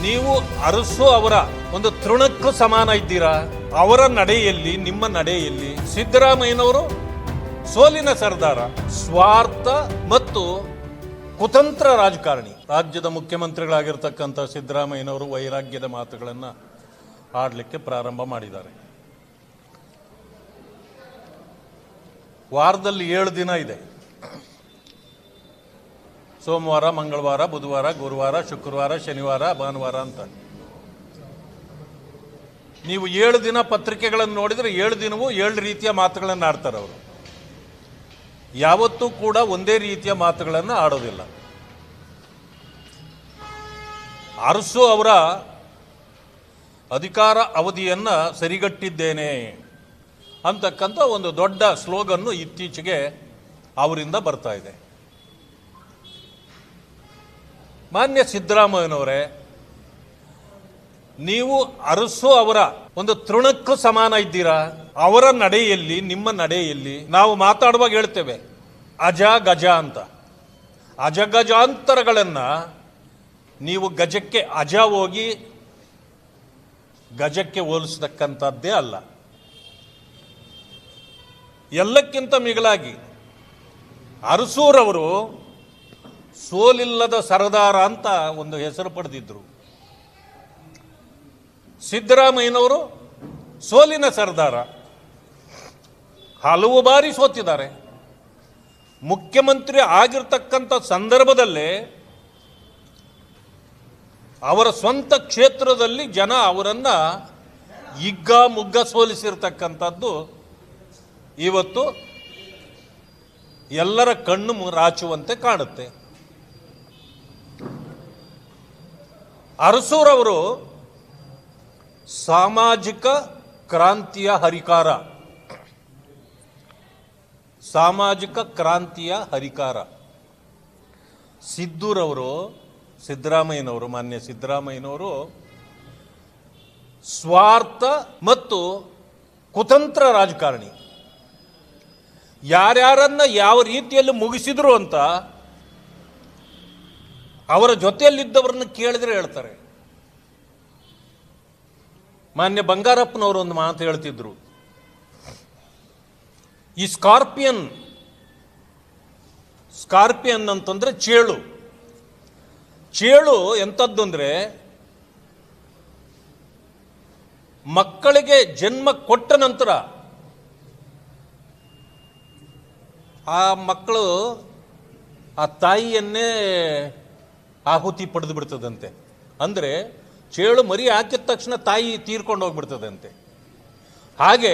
ನೀವು ಅರಸು ಅವರ ಒಂದು ತೃಣಕ್ಕೂ ಸಮಾನ ಇದ್ದೀರಾ. ಅವರ ನಡೆಯಲ್ಲಿ ನಿಮ್ಮ ನಡೆಯಲ್ಲಿ ಸಿದ್ದರಾಮಯ್ಯನವರು ಸೋಲಿನ ಸರ್ದಾರ, ಸ್ವಾರ್ಥ ಮತ್ತು ಕುತಂತ್ರ ರಾಜಕಾರಣಿ. ರಾಜ್ಯದ ಮುಖ್ಯಮಂತ್ರಿಗಳಾಗಿರ್ತಕ್ಕಂಥ ಸಿದ್ದರಾಮಯ್ಯನವರು ವೈರಾಗ್ಯದ ಮಾತುಗಳನ್ನು ಆಡಲಿಕ್ಕೆ ಪ್ರಾರಂಭ ಮಾಡಿದ್ದಾರೆ. ವಾರದಲ್ಲಿ 7 ದಿನ ಇದೆ. ಸೋಮವಾರ, ಮಂಗಳವಾರ, ಬುಧವಾರ, ಗುರುವಾರ, ಶುಕ್ರವಾರ, ಶನಿವಾರ, ಭಾನುವಾರ ಅಂತ. ನೀವು 7 ದಿನ ಪತ್ರಿಕೆಗಳನ್ನು ನೋಡಿದರೆ 7 ದಿನವೂ 7 ರೀತಿಯ ಮಾತುಗಳನ್ನು ಆಡ್ತಾರೆ ಅವರು. ಯಾವತ್ತೂ ಕೂಡ ಒಂದೇ ರೀತಿಯ ಮಾತುಗಳನ್ನು ಆಡೋದಿಲ್ಲ. ಅರಸು ಅವರ ಅಧಿಕಾರ ಅವಧಿಯನ್ನು ಸರಿಗಟ್ಟಿದ್ದೇನೆ ಅಂತಕ್ಕಂಥ ಒಂದು ದೊಡ್ಡ ಸ್ಲೋಗನ್ನು ಇತ್ತೀಚೆಗೆ ಅವರಿಂದ ಬರ್ತಾ ಇದೆ. ಮಾನ್ಯ ಸಿದ್ದರಾಮಯ್ಯನವರೇ, ನೀವು ಅರಸು ಅವರ ಒಂದು ತೃಣಕ್ಕೂ ಸಮಾನ ಇದ್ದೀರಾ. ಅವರ ನಡೆಯಲ್ಲಿ ನಿಮ್ಮ ನಡೆಯಲ್ಲಿ ನಾವು ಮಾತಾಡುವಾಗ ಹೇಳ್ತೇವೆ ಅಜ ಗಜ ಅಂತ. ಅಜಗಜಾಂತರಗಳನ್ನು ನೀವು ಗಜಕ್ಕೆ ಅಜ ಹೋಗಿ ಗಜಕ್ಕೆ ಹೋಲಿಸತಕ್ಕಂಥದ್ದೇ ಅಲ್ಲ. ಎಲ್ಲಕ್ಕಿಂತ ಮಿಗಿಲಾಗಿ ಅರಸೂರವರು ಸೋಲಿಲ್ಲದ ಸರದಾರ ಅಂತ ಒಂದು ಹೆಸರು ಪಡೆದಿದ್ರು. ಸಿದ್ದರಾಮಯ್ಯನವರು ಸೋಲಿನ ಸರ್ದಾರ, ಹಲವು ಬಾರಿ ಸೋತಿದ್ದಾರೆ. ಮುಖ್ಯಮಂತ್ರಿ ಆಗಿರ್ತಕ್ಕಂಥ ಸಂದರ್ಭದಲ್ಲೇ ಅವರ ಸ್ವಂತ ಕ್ಷೇತ್ರದಲ್ಲಿ ಜನ ಅವರನ್ನು ಹಿಗ್ಗಾಮುಗ್ಗ ಸೋಲಿಸಿರ್ತಕ್ಕಂಥದ್ದು ಇವತ್ತು ಎಲ್ಲರ ಕಣ್ಣು ರಾಚುವಂತೆ ಕಾಣುತ್ತೆ. ಅರಸೂರವರು ಸಾಮಾಜಿಕ ಕ್ರಾಂತಿಯ ಹರಿಕಾರ, ಸಾಮಾಜಿಕ ಕ್ರಾಂತಿಯ ಹರಿಕಾರ. ಸಿದ್ದರಾಮಯ್ಯನವರು, ಮಾನ್ಯ ಸಿದ್ದರಾಮಯ್ಯನವರು ಸ್ವಾರ್ಥ ಮತ್ತು ಕುತಂತ್ರ ರಾಜಕಾರಣಿ. ಯಾರ್ಯಾರನ್ನ ಯಾವ ರೀತಿಯಲ್ಲಿ ಮುಗಿಸಿದ್ರು ಅಂತ ಅವರ ಜೊತೆಯಲ್ಲಿದ್ದವರನ್ನ ಕೇಳಿದ್ರೆ ಹೇಳ್ತಾರೆ. ಮಾನ್ಯ ಬಂಗಾರಪ್ಪನವರು ಒಂದು ಮಾತು ಹೇಳ್ತಿದ್ರು, ಈ ಸ್ಕಾರ್ಪಿಯನ್ ಅಂತಂದ್ರೆ ಚೇಳು ಎಂಥದ್ದು ಅಂದರೆ, ಮಕ್ಕಳಿಗೆ ಜನ್ಮ ಕೊಟ್ಟ ನಂತರ ಆ ಮಕ್ಕಳು ಆ ತಾಯಿಯನ್ನೇ ಆಹುತಿ ಪಡೆದು ಬಿಡ್ತದಂತೆ. ಅಂದರೆ ಚೇಳು ಮರಿ ಹಾಕಿದ ತಕ್ಷಣ ತಾಯಿ ತೀರ್ಕೊಂಡು ಹೋಗ್ಬಿಡ್ತದಂತೆ. ಹಾಗೆ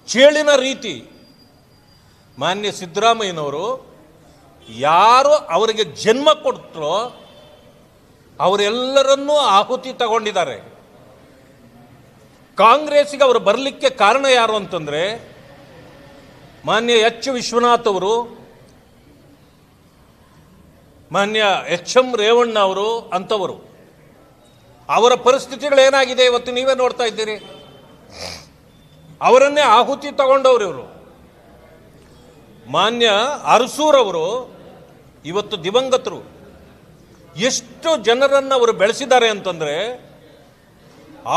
ಚೇಳಿನ ರೀತಿ ಮಾನ್ಯ ಸಿದ್ದರಾಮಯ್ಯನವರು ಯಾರು ಅವರಿಗೆ ಜನ್ಮ ಕೊಟ್ಟರೋ ಅವರೆಲ್ಲರನ್ನೂ ಆಹುತಿ ತಗೊಂಡಿದ್ದಾರೆ. ಕಾಂಗ್ರೆಸ್ಸಿಗೆ ಅವರು ಬರಲಿಕ್ಕೆ ಕಾರಣ ಯಾರು ಅಂತಂದರೆ ಮಾನ್ಯ ಎಚ್ ವಿಶ್ವನಾಥ್ ಅವರು, ಮಾನ್ಯ ಎಂ ರೇವಣ್ಣ ಅವರು ಅಂಥವರು. ಅವರ ಪರಿಸ್ಥಿತಿಗಳೇನಾಗಿದೆ ಇವತ್ತು ನೀವೇ ನೋಡ್ತಾ ಇದ್ದೀರಿ. ಅವರನ್ನೇ ಆಹುತಿ ತಗೊಂಡವರು ಇವರು. ಮಾನ್ಯ ಅರಸೂರವರು ಇವತ್ತು ದಿವಂಗತರು. ಎಷ್ಟು ಜನರನ್ನು ಅವರು ಬೆಳೆಸಿದ್ದಾರೆ ಅಂತಂದರೆ,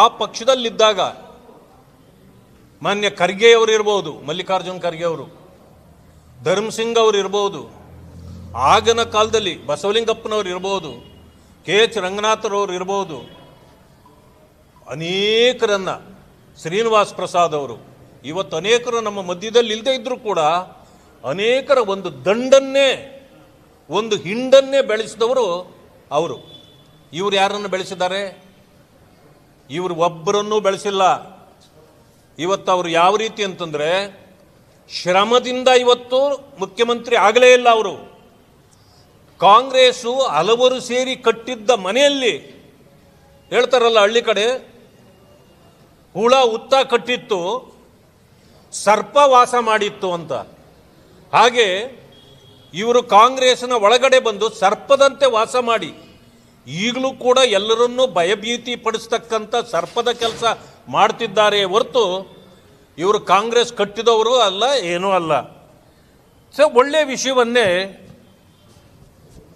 ಆ ಪಕ್ಷದಲ್ಲಿದ್ದಾಗ ಮಾನ್ಯ ಖರ್ಗೆ ಅವರು ಇರ್ಬೋದು, ಮಲ್ಲಿಕಾರ್ಜುನ್ ಖರ್ಗೆ ಅವರು, ಧರ್ಮಸಿಂಗ್ ಅವರು ಇರ್ಬೋದು, ಆಗಿನ ಕಾಲದಲ್ಲಿ ಬಸವಲಿಂಗಪ್ಪನವರು ಇರ್ಬೋದು, KH ರಂಗನಾಥರವರು ಇರ್ಬೋದು, ಅನೇಕರನ್ನ, ಶ್ರೀನಿವಾಸ್ ಪ್ರಸಾದ್ ಅವರು, ಇವತ್ತು ಅನೇಕರು ನಮ್ಮ ಮಧ್ಯದಲ್ಲಿ ಇಲ್ಲದೆ ಇದ್ದರೂ ಕೂಡ ಅನೇಕರ ಒಂದು ದಂಡನ್ನೇ, ಒಂದು ಹಿಂಡನ್ನೇ ಬೆಳೆಸಿದವರು ಅವರು. ಇವರು ಯಾರನ್ನು ಬೆಳೆಸಿದ್ದಾರೆ? ಇವರು ಒಬ್ಬರನ್ನೂ ಬೆಳೆಸಿಲ್ಲ. ಇವತ್ತು ಅವರು ಯಾವ ರೀತಿ ಅಂತಂದರೆ, ಶ್ರಮದಿಂದ ಇವತ್ತು ಮುಖ್ಯಮಂತ್ರಿ ಆಗಲೇ ಇಲ್ಲ. ಅವರು ಕಾಂಗ್ರೆಸ್ಸು ಹಲವರು ಸೇರಿ ಕಟ್ಟಿದ್ದ ಮನೆಯಲ್ಲಿ, ಹೇಳ್ತಾರಲ್ಲ ಹಳ್ಳಿ ಕಡೆ, ಹುಳ ಹುತ್ತ ಕಟ್ಟಿತ್ತು, ಸರ್ಪ ವಾಸ ಮಾಡಿತ್ತು ಅಂತ. ಹಾಗೆ ಇವರು ಕಾಂಗ್ರೆಸ್ನ ಒಳಗಡೆ ಬಂದು ಸರ್ಪದಂತೆ ವಾಸ ಮಾಡಿ ಈಗಲೂ ಕೂಡ ಎಲ್ಲರನ್ನೂ ಭಯಭೀತಿ ಪಡಿಸ್ತಕ್ಕಂಥ ಸರ್ಪದ ಕೆಲಸ ಮಾಡ್ತಿದ್ದಾರೆ ಹೊರತು ಇವರು ಕಾಂಗ್ರೆಸ್ ಕಟ್ಟಿದವರು ಅಲ್ಲ, ಏನೂ ಅಲ್ಲ. ಒಳ್ಳೆಯ ವಿಷಯವನ್ನೇ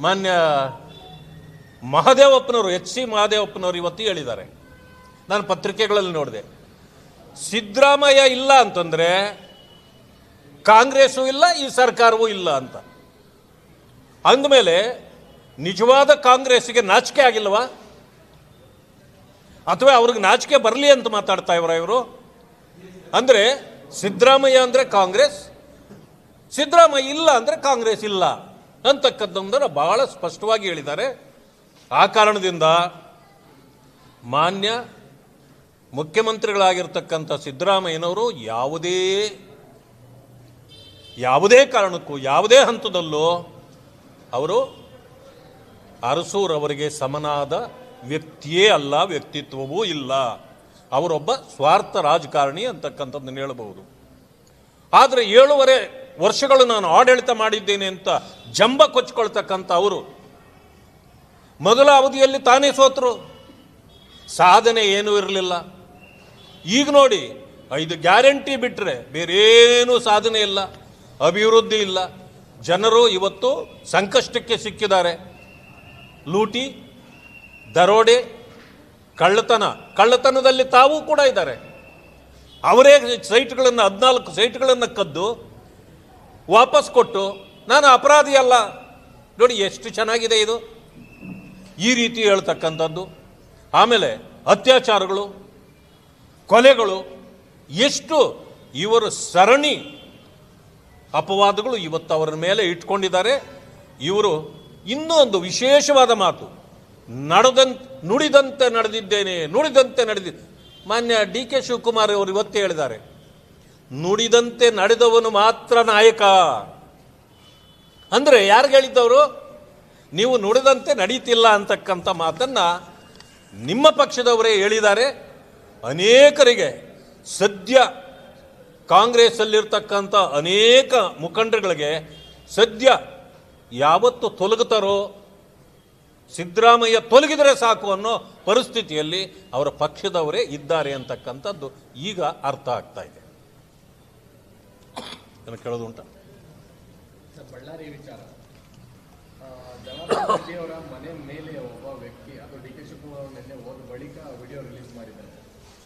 ಮಾನ್ಯ ಮಹದೇವಪ್ಪನವರು HC ಮಹದೇವಪ್ಪನವರು ಇವತ್ತು ಹೇಳಿದ್ದಾರೆ, ನಾನು ಪತ್ರಿಕೆಗಳಲ್ಲಿ ನೋಡಿದೆ, ಸಿದ್ದರಾಮಯ್ಯ ಇಲ್ಲ ಅಂತಂದರೆ ಕಾಂಗ್ರೆಸ್ಸೂ ಇಲ್ಲ, ಈ ಸರ್ಕಾರವೂ ಇಲ್ಲ ಅಂತ. ಅಂದಮೇಲೆ ನಿಜವಾದ ಕಾಂಗ್ರೆಸ್ಸಿಗೆ ನಾಚಿಕೆ ಆಗಿಲ್ವಾ? ಅಥವಾ ಅವ್ರಿಗೆ ನಾಚಿಕೆ ಬರಲಿ ಅಂತ ಮಾತಾಡ್ತಾ ಇವರು? ಅಂದರೆ ಸಿದ್ದರಾಮಯ್ಯ ಅಂದರೆ ಕಾಂಗ್ರೆಸ್, ಸಿದ್ದರಾಮಯ್ಯ ಇಲ್ಲ ಅಂದರೆ ಕಾಂಗ್ರೆಸ್ ಇಲ್ಲ ಅಂತಕ್ಕಂಥದ್ದನ್ನು ಬಹಳ ಸ್ಪಷ್ಟವಾಗಿ ಹೇಳಿದ್ದಾರೆ. ಆ ಕಾರಣದಿಂದ ಮಾನ್ಯ ಮುಖ್ಯಮಂತ್ರಿಗಳಾಗಿರ್ತಕ್ಕಂಥ ಸಿದ್ದರಾಮಯ್ಯನವರು ಯಾವುದೇ ಕಾರಣಕ್ಕೂ ಯಾವುದೇ ಹಂತದಲ್ಲೂ ಅವರು ಅರಸೂರವರಿಗೆ ಸಮನಾದ ವ್ಯಕ್ತಿಯೇ ಅಲ್ಲ, ವ್ಯಕ್ತಿತ್ವವೂ ಇಲ್ಲ. ಅವರೊಬ್ಬ ಸ್ವಾರ್ಥ ರಾಜಕಾರಣಿ ಅಂತಕ್ಕಂಥದ್ದನ್ನು ಹೇಳಬಹುದು. ಆದರೆ 7.5 ವರ್ಷಗಳು ನಾನು ಆಡಳಿತ ಮಾಡಿದ್ದೇನೆ ಅಂತ ಜಂಬ ಕೊಚ್ಕೊಳ್ತಕ್ಕಂಥ ಅವರು ಮೊದಲ ಅವಧಿಯಲ್ಲಿ ತಾನೇ ಸೋತರು, ಸಾಧನೆ ಏನೂ ಇರಲಿಲ್ಲ. ಈಗ ನೋಡಿ, 5 ಗ್ಯಾರಂಟಿ ಬಿಟ್ಟರೆ ಬೇರೇನೂ ಸಾಧನೆ ಇಲ್ಲ, ಅಭಿವೃದ್ಧಿ ಇಲ್ಲ. ಜನರು ಇವತ್ತು ಸಂಕಷ್ಟಕ್ಕೆ ಸಿಕ್ಕಿದ್ದಾರೆ. ಲೂಟಿ, ದರೋಡೆ, ಕಳ್ಳತನದಲ್ಲಿ ತಾವೂ ಕೂಡ ಇದ್ದಾರೆ. ಅವರೇ ಸೈಟ್ಗಳನ್ನು 14 ಸೈಟ್ಗಳನ್ನು ಕದ್ದು ವಾಪಸ್ ಕೊಟ್ಟು ನಾನು ಅಪರಾಧಿ ಅಲ್ಲ, ನೋಡಿ ಎಷ್ಟು ಚೆನ್ನಾಗಿದೆ ಇದು, ಈ ರೀತಿ ಹೇಳ್ತಕ್ಕಂಥದ್ದು. ಆಮೇಲೆ ಅತ್ಯಾಚಾರಗಳು, ಕೊಲೆಗಳು, ಎಷ್ಟು ಇವರು ಸರಣಿ ಅಪವಾದಗಳು ಇವತ್ತು ಅವರ ಮೇಲೆ ಇಟ್ಕೊಂಡಿದ್ದಾರೆ. ಇವರು ಇನ್ನೂ ಒಂದು ವಿಶೇಷವಾದ ಮಾತು, ನುಡಿದಂತೆ ನಡೆದಿದ್ದೇನೆ, ನುಡಿದಂತೆ ನಡೆದಿದ್ದೆ. ಮಾನ್ಯ DK ಶಿವಕುಮಾರ್ ಅವರು ಇವತ್ತೇ ಹೇಳಿದ್ದಾರೆ, ನುಡಿದಂತೆ ನಡೆದವನು ಮಾತ್ರ ನಾಯಕ. ಅಂದರೆ ಯಾರಿಗೆ ಹೇಳಿದ್ದವರು? ನೀವು ನುಡಿದಂತೆ ನಡೀತಿಲ್ಲ ಅಂತಕ್ಕಂಥ ಮಾತನ್ನು ನಿಮ್ಮ ಪಕ್ಷದವರೇ ಹೇಳಿದ್ದಾರೆ. ಅನೇಕರಿಗೆ ಸದ್ಯ ಕಾಂಗ್ರೆಸ್ಸಲ್ಲಿರ್ತಕ್ಕಂಥ ಅನೇಕ ಮುಖಂಡರುಗಳಿಗೆ ಸದ್ಯ ಯಾವತ್ತು ತೊಲಗುತ್ತಾರೋ, ಸಿದ್ದರಾಮಯ್ಯ ತೊಲಗಿದರೆ ಸಾಕು ಅನ್ನೋ ಪರಿಸ್ಥಿತಿಯಲ್ಲಿ ಅವರ ಪಕ್ಷದವರೇ ಇದ್ದಾರೆ ಅಂತಕ್ಕಂಥದ್ದು ಈಗ ಅರ್ಥ ಆಗ್ತಾ ಇದೆ. ಕೇಳೋದು ಉಂಟಾ? ಬಳ್ಳಾರಿ ವಿಚಾರ, ಜನಾರ್ದನ್ ರೆಡ್ಡಿ ಅವರ ಮನೆ ಮೇಲೆ ಒಬ್ಬ ವ್ಯಕ್ತಿ, ಅದು DK ಶಿವಕುಮಾರ್ ನಿನ್ನೆ ಹೋದ ಬಳಿಕ ವಿಡಿಯೋ ರಿಲೀಸ್ ಮಾಡಿದ್ದಾರೆ.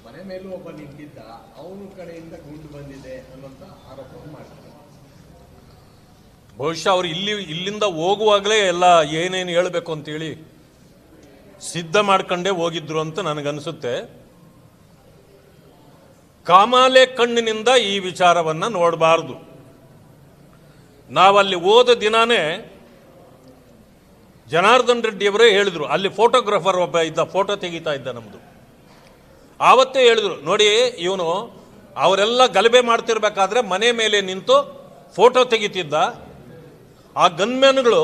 ಮನೆ ಮೇಲೂ ಒಬ್ಬ ನಿಂತಿದ್ದ, ಅವನ ಕಡೆಯಿಂದ ಗುಂಡು ಬಂದಿದೆ ಅನ್ನೋಂಥ ಆರೋಪ ಮಾಡ್ತಾರೆ. ಬಹುಶಃ ಅವರು ಇಲ್ಲಿಂದ ಹೋಗುವಾಗಲೇ ಎಲ್ಲ ಏನೇನು ಹೇಳಬೇಕು ಅಂತೇಳಿ ಸಿದ್ಧ ಮಾಡ್ಕೊಂಡೇ ಹೋಗಿದ್ರು ಅಂತ ನನಗನ್ಸುತ್ತೆ. ಕಾಮಾಲೆ ಕಣ್ಣಿನಿಂದ ಈ ವಿಚಾರವನ್ನು ನೋಡಬಾರ್ದು. ನಾವಲ್ಲಿ ಹೋದ ದಿನಾನೇ ಜನಾರ್ದನ್ ರೆಡ್ಡಿಯವರೇ ಹೇಳಿದರು, ಅಲ್ಲಿ ಫೋಟೋಗ್ರಾಫರ್ ಒಬ್ಬ ಇದ್ದ, ಫೋಟೋ ತೆಗಿತಾ ಇದ್ದ ನಮ್ಮದು. ಆವತ್ತೇ ಹೇಳಿದರು, ನೋಡಿ ಇವನು ಅವರೆಲ್ಲ ಗಲಭೆ ಮಾಡ್ತಿರ್ಬೇಕಾದ್ರೆ ಮನೆ ಮೇಲೆ ನಿಂತು ಫೋಟೋ ತೆಗಿತಿದ್ದ. ಆ ಗನ್ಮ್ಯಾನ್ಗಳು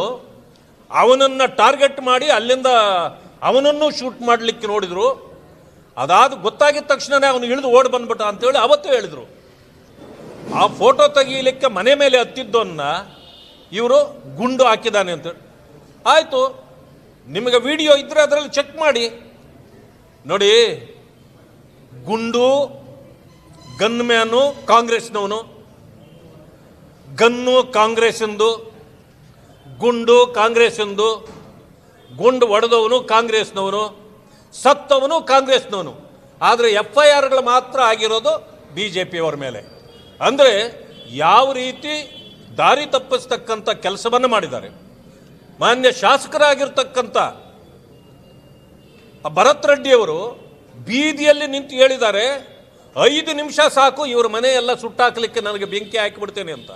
ಅವನನ್ನು ಟಾರ್ಗೆಟ್ ಮಾಡಿ ಅಲ್ಲಿಂದ ಅವನನ್ನು ಶೂಟ್ ಮಾಡಲಿಕ್ಕೆ ನೋಡಿದರು. ಅದಾದ ಗೊತ್ತಾಗಿದ್ದ ತಕ್ಷಣವೇ ಅವನು ಇಳಿದು ಓಡಿ ಬಂದ್ಬಿಟ್ಟ ಅಂತೇಳಿ ಅವತ್ತೇ ಹೇಳಿದರು. ಆ ಫೋಟೋ ತೆಗೀಲಿಕ್ಕೆ ಮನೆ ಮೇಲೆ ಹತ್ತಿದ್ದವನ್ನ ಇವರು ಗುಂಡು ಹಾಕಿದ್ದಾನೆ ಅಂತೇಳಿ. ಆಯಿತು, ನಿಮಗೆ ವಿಡಿಯೋ ಇದ್ದರೆ ಅದರಲ್ಲಿ ಚೆಕ್ ಮಾಡಿ ನೋಡಿ. ಗುಂಡು ಗನ್ಮ್ಯಾನು ಕಾಂಗ್ರೆಸ್ನವನು, ಗನ್ನು ಕಾಂಗ್ರೆಸ್ಸಿಂದು, ಗುಂಡು ಕಾಂಗ್ರೆಸ್ಸಿಂದು, ಗುಂಡು ಹೊಡೆದವನು ಕಾಂಗ್ರೆಸ್ನವನು, ಸತ್ತವನು ಕಾಂಗ್ರೆಸ್ನವನು. ಆದರೆ FIRಗಳು ಮಾತ್ರ ಆಗಿರೋದು BJPಯವರ ಮೇಲೆ. ಅಂದರೆ ಯಾವ ರೀತಿ ದಾರಿ ತಪ್ಪಿಸ್ತಕ್ಕಂಥ ಕೆಲಸವನ್ನು ಮಾಡಿದ್ದಾರೆ. ಮಾನ್ಯ ಶಾಸಕರಾಗಿರ್ತಕ್ಕಂಥ ಭರತ್ ರೆಡ್ಡಿಯವರು ಬೀದಿಯಲ್ಲಿ ನಿಂತು ಹೇಳಿದ್ದಾರೆ, 5 ನಿಮಿಷ ಸಾಕು ಇವ್ರ ಮನೆಯೆಲ್ಲ ಸುಟ್ಟಾಕಲಿಕ್ಕೆ, ನನಗೆ ಬೆಂಕಿ ಹಾಕಿಬಿಡ್ತೇನೆ ಅಂತ.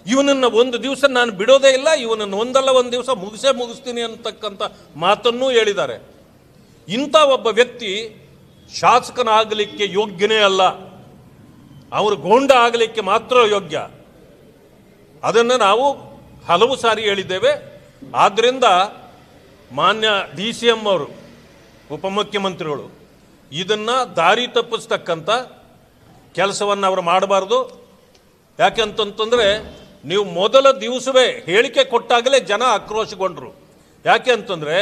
ಇವನನ್ನು ಒಂದು ದಿವಸ ನಾನು ಬಿಡೋದೇ ಇಲ್ಲ, ಇವನನ್ನು ಒಂದಲ್ಲ ಒಂದು ದಿವಸ ಮುಗಿಸ್ತೀನಿ ಅಂತಕ್ಕಂಥ ಮಾತನ್ನೂ ಹೇಳಿದ್ದಾರೆ. ಇಂಥ ಒಬ್ಬ ವ್ಯಕ್ತಿ ಶಾಸಕನಾಗಲಿಕ್ಕೆ ಯೋಗ್ಯನೇ ಅಲ್ಲ, ಅವರು ಗೋಂಡ ಆಗಲಿಕ್ಕೆ ಮಾತ್ರ ಯೋಗ್ಯ. ಅದನ್ನು ನಾವು ಹಲವು ಸಾರಿ ಹೇಳಿದ್ದೇವೆ. ಆದ್ದರಿಂದ ಮಾನ್ಯ DCM ಅವರು, ಉಪಮುಖ್ಯಮಂತ್ರಿಗಳು ಇದನ್ನು ದಾರಿ ತಪ್ಪಿಸ್ತಕ್ಕಂಥ ಕೆಲಸವನ್ನು ಅವರು ಮಾಡಬಾರ್ದು. ಯಾಕೆಂತಂತಂದರೆ ನೀವು ಮೊದಲ ದಿವಸವೇ ಹೇಳಿಕೆ ಕೊಟ್ಟಾಗಲೇ ಜನ ಆಕ್ರೋಶಗೊಂಡರು. ಯಾಕೆ ಅಂತಂದರೆ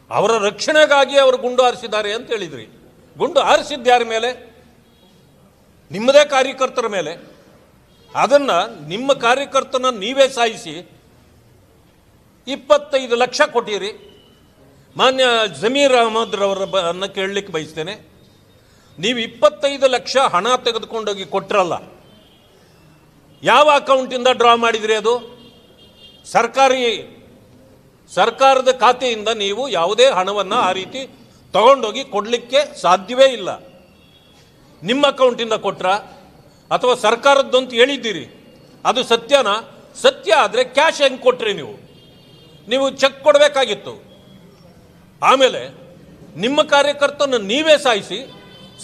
ಅವರ ರಕ್ಷಣೆಗಾಗಿ ಅವರು ಗುಂಡು ಹಾರಿಸಿದ್ದಾರೆ ಅಂತ ಹೇಳಿದ್ರಿ. ಗುಂಡು ಹಾರಿಸಿದ್ಯಾರ ಮೇಲೆ? ನಿಮ್ಮದೇ ಕಾರ್ಯಕರ್ತರ ಮೇಲೆ. ಅದನ್ನು ನಿಮ್ಮ ಕಾರ್ಯಕರ್ತನ ನೀವೇ ಸಾಯಿಸಿ 25 ಲಕ್ಷ ಕೊಟ್ಟಿರಿ. ಮಾನ್ಯ ಜಮೀರ್ ಅಹಮದ್ ರವರನ್ನ ಕೇಳಲಿಕ್ಕೆ ಬಯಸ್ತೇನೆ, ನೀವು 25 ಲಕ್ಷ ಹಣ ತೆಗೆದುಕೊಂಡೋಗಿ ಕೊಟ್ರಲ್ಲ, ಯಾವ ಅಕೌಂಟಿಂದ ಡ್ರಾ ಮಾಡಿದ್ರಿ? ಅದು ಸರ್ಕಾರದ ಖಾತೆಯಿಂದ ನೀವು ಯಾವುದೇ ಹಣವನ್ನು ಆ ರೀತಿ ತಗೊಂಡೋಗಿ ಕೊಡಲಿಕ್ಕೆ ಸಾಧ್ಯವೇ ಇಲ್ಲ. ನಿಮ್ಮ ಅಕೌಂಟಿಂದ ಕೊಟ್ರ ಅಥವಾ ಸರ್ಕಾರದ್ದು ಅಂತ ಹೇಳಿದ್ದೀರಿ, ಅದು ಸತ್ಯನಾ? ಸತ್ಯ ಆದರೆ ಕ್ಯಾಶ್ ಹೆಂಗೆ ಕೊಟ್ರಿ? ನೀವು ಚೆಕ್ ಕೊಡಬೇಕಾಗಿತ್ತು. ಆಮೇಲೆ ನಿಮ್ಮ ಕಾರ್ಯಕರ್ತನ ನೀವೇ ಸಾಯಿಸಿ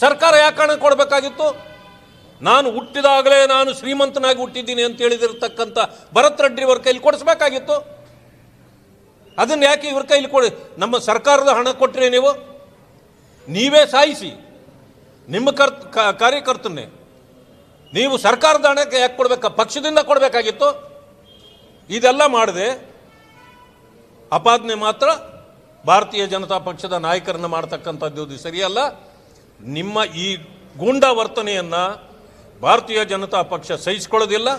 ಸರ್ಕಾರ ಯಾಕೆ ಹಣ ಕೊಡಬೇಕಾಗಿತ್ತು? ನಾನು ಹುಟ್ಟಿದಾಗಲೇ ನಾನು ಶ್ರೀಮಂತನಾಗಿ ಹುಟ್ಟಿದ್ದೀನಿ ಅಂತ ಹೇಳಿದಿರ್ತಕ್ಕಂಥ ಭರತ್ ರೆಡ್ಡಿ ಅವ್ರ ಕೈಲಿ ಕೊಡಿಸ್ಬೇಕಾಗಿತ್ತು. ಅದನ್ನು ಯಾಕೆ ಇವ್ರ ಕೈಲಿ ಕೊಡಿ? ನಮ್ಮ ಸರ್ಕಾರದ ಹಣ ಕೊಟ್ಟರೆ ನೀವೇ ಸಾಯಿಸಿ ನಿಮ್ಮ ಕಾರ್ಯಕರ್ತನ್ನೇ ನೀವು ಸರ್ಕಾರದ ಹಣಕ್ಕೆ ಯಾಕೆ ಕೊಡಬೇಕಾ? ಪಕ್ಷದಿಂದ ಕೊಡಬೇಕಾಗಿತ್ತು. ಇದೆಲ್ಲ ಮಾಡದೆ ಅಪಾದನೆ ಮಾತ್ರ ಭಾರತೀಯ ಜನತಾ ಪಕ್ಷದ ನಾಯಕರನ್ನ ಮಾಡ್ತಕ್ಕಂಥದ್ದು ಸರಿಯಲ್ಲ. ನಿಮ್ಮ ಈ ಗೂಂಡಾ ವರ್ತನೆಯನ್ನು ಭಾರತೀಯ ಜನತಾ ಪಕ್ಷ ಸಹಿಸಿಕೊಳ್ಳೋದಿಲ್ಲ.